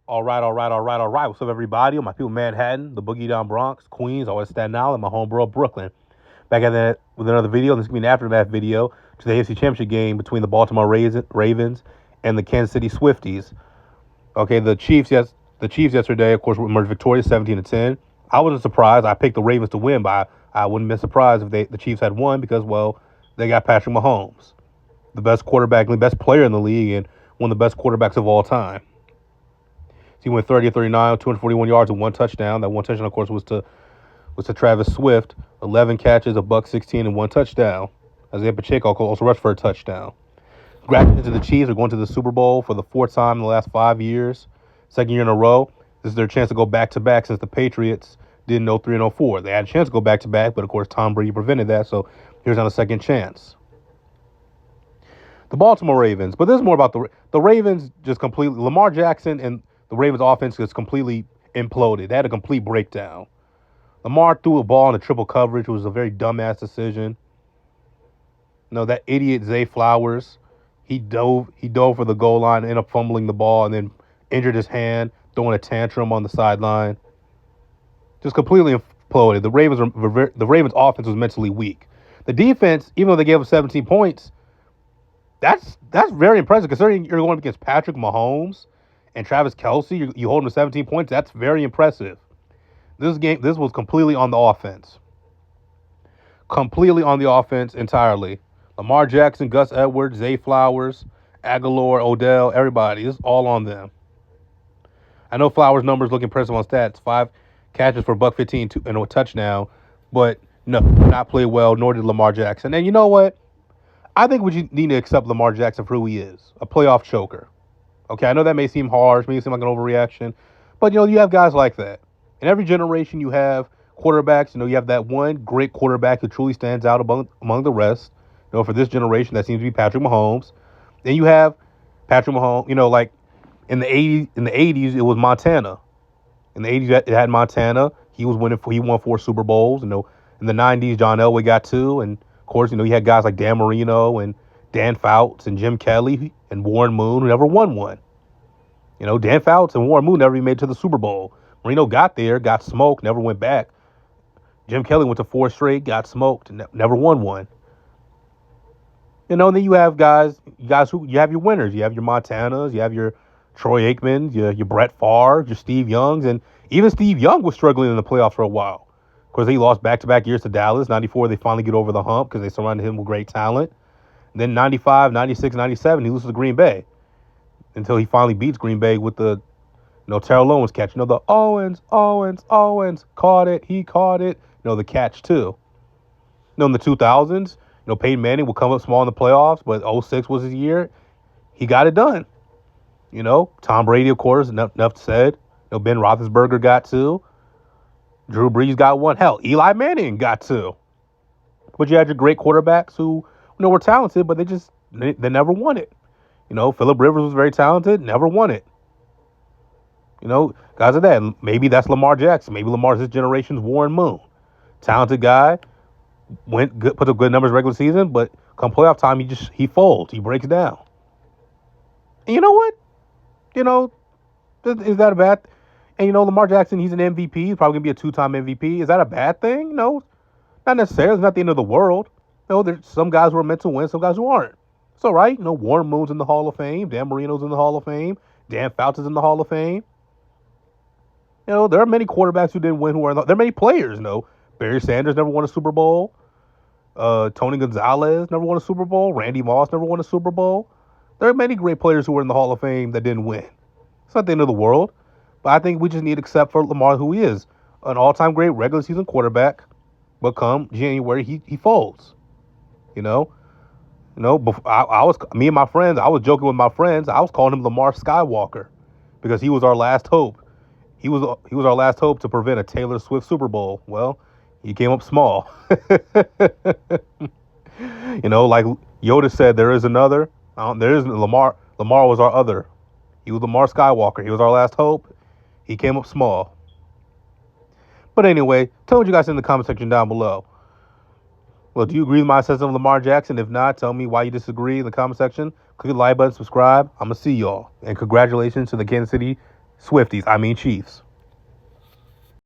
All right. What's up, everybody? My people, Manhattan, the Boogie Down Bronx, Queens, all West Staten Island, my homeborough, Brooklyn. Back at that with another video. This is going to be an aftermath video to the AFC Championship game between the Baltimore Ravens and the Kansas City Swifties. Okay, the Chiefs yesterday, of course, emerged victorious, 17-10. I wasn't surprised. I picked the Ravens to win, but I wouldn't be surprised if the Chiefs had won because, well, they got Patrick Mahomes, the best quarterback, the best player in the league, and one of the best quarterbacks of all time. So he went 30-39, 241 yards and one touchdown. That one touchdown, of course, was to Travis Swift. 11 catches, a buck 16, and one touchdown. Isaiah Pacheco also rushed for a touchdown. Congratulations to the Chiefs. They're going to the Super Bowl for the fourth time in the last 5 years. Second year in a row. This is their chance to go back-to-back since the Patriots didn't know 3 and 04. They had a chance to go back-to-back, but, of course, Tom Brady prevented that, so here's on a second chance. The Baltimore Ravens. But this is more about the Ravens just completely. Lamar Jackson and the Ravens offense just completely imploded. They had a complete breakdown. Lamar threw a ball in a triple coverage, which was a very dumbass decision. That idiot Zay Flowers, he dove for the goal line, ended up fumbling the ball, and then injured his hand, throwing a tantrum on the sideline. Just completely imploded. The Ravens offense was mentally weak. The defense, even though they gave up 17 points, that's very impressive considering you're going up against Patrick Mahomes and Travis Kelce. You hold them to 17 points. That's very impressive. This was completely on the offense. Completely on the offense entirely. Lamar Jackson, Gus Edwards, Zay Flowers, Aguilar, Odell, everybody. It's all on them. I know Flowers' numbers look impressive on stats. 5 catches for buck 15 and a touchdown. But no, not play well, nor did Lamar Jackson. And you know what? I think we need to accept Lamar Jackson for who he is. A playoff choker. Okay, I know that may seem harsh, may seem like an overreaction. But, you have guys like that. In every generation, you have quarterbacks. You have that one great quarterback who truly stands out among the rest. For this generation, that seems to be Patrick Mahomes. Then you have Patrick Mahomes. Like in the 80s, it was Montana. In the 80s, it had Montana. He won 4 Super Bowls. In the 90s, John Elway got 2, and of course, you had guys like Dan Marino and Dan Fouts and Jim Kelly and Warren Moon who never won one. Dan Fouts and Warren Moon never even made it to the Super Bowl. Marino got there, got smoked, never went back. Jim Kelly went to 4 straight, got smoked, and never won one. And then you have guys who you have your winners. You have your Montanas, you have your Troy Aikman, your Brett Favre, your Steve Youngs, and even Steve Young was struggling in the playoffs for a while. Of course, he lost back-to-back years to Dallas. 94, they finally get over the hump because they surrounded him with great talent. And then 95, 96, 97, he loses to Green Bay until he finally beats Green Bay with the Terrell Owens catch. The Owens, caught it. He caught it. The catch, too. In the 2000s, Peyton Manning will come up small in the playoffs, but 06 was his year. He got it done. Tom Brady, of course, enough said. Ben Roethlisberger got 2. Drew Brees got 1. Hell, Eli Manning got 2. But you had your great quarterbacks who, were talented, but they never won it. Phillip Rivers was very talented, never won it. Guys like that. Maybe that's Lamar Jackson. Maybe Lamar's this generation's Warren Moon. Talented guy, puts up good numbers regular season, but come playoff time, he folds. He breaks down. And you know what? Is that a bad? And Lamar Jackson, he's an MVP. He's probably gonna be a 2-time MVP. Is that a bad thing? No, not necessarily. It's not the end of the world. There's some guys who are meant to win, some guys who aren't. It's all right. Warren Moon's in the Hall of Fame. Dan Marino's in the Hall of Fame. Dan Fouts is in the Hall of Fame. There are many quarterbacks who didn't win there are many players, Barry Sanders never won a Super Bowl. Tony Gonzalez never won a Super Bowl. Randy Moss never won a Super Bowl. There are many great players who were in the Hall of Fame that didn't win. It's not the end of the world. But I think we just need to accept for Lamar who he is. An all-time great regular season quarterback. But come January, he folds. I was me and my friends, I was joking with my friends. I was calling him Lamar Skywalker because he was our last hope. He was our last hope to prevent a Taylor Swift Super Bowl. Well, he came up small. Like Yoda said, there is another. There is Lamar. Lamar was our other. He was Lamar Skywalker. He was our last hope. He came up small. But anyway, tell me what you guys in the comment section down below. Well, do you agree with my assessment of Lamar Jackson? If not, tell me why you disagree in the comment section. Click the like button, subscribe. I'm going to see y'all. And congratulations to the Kansas City Swifties, I mean Chiefs.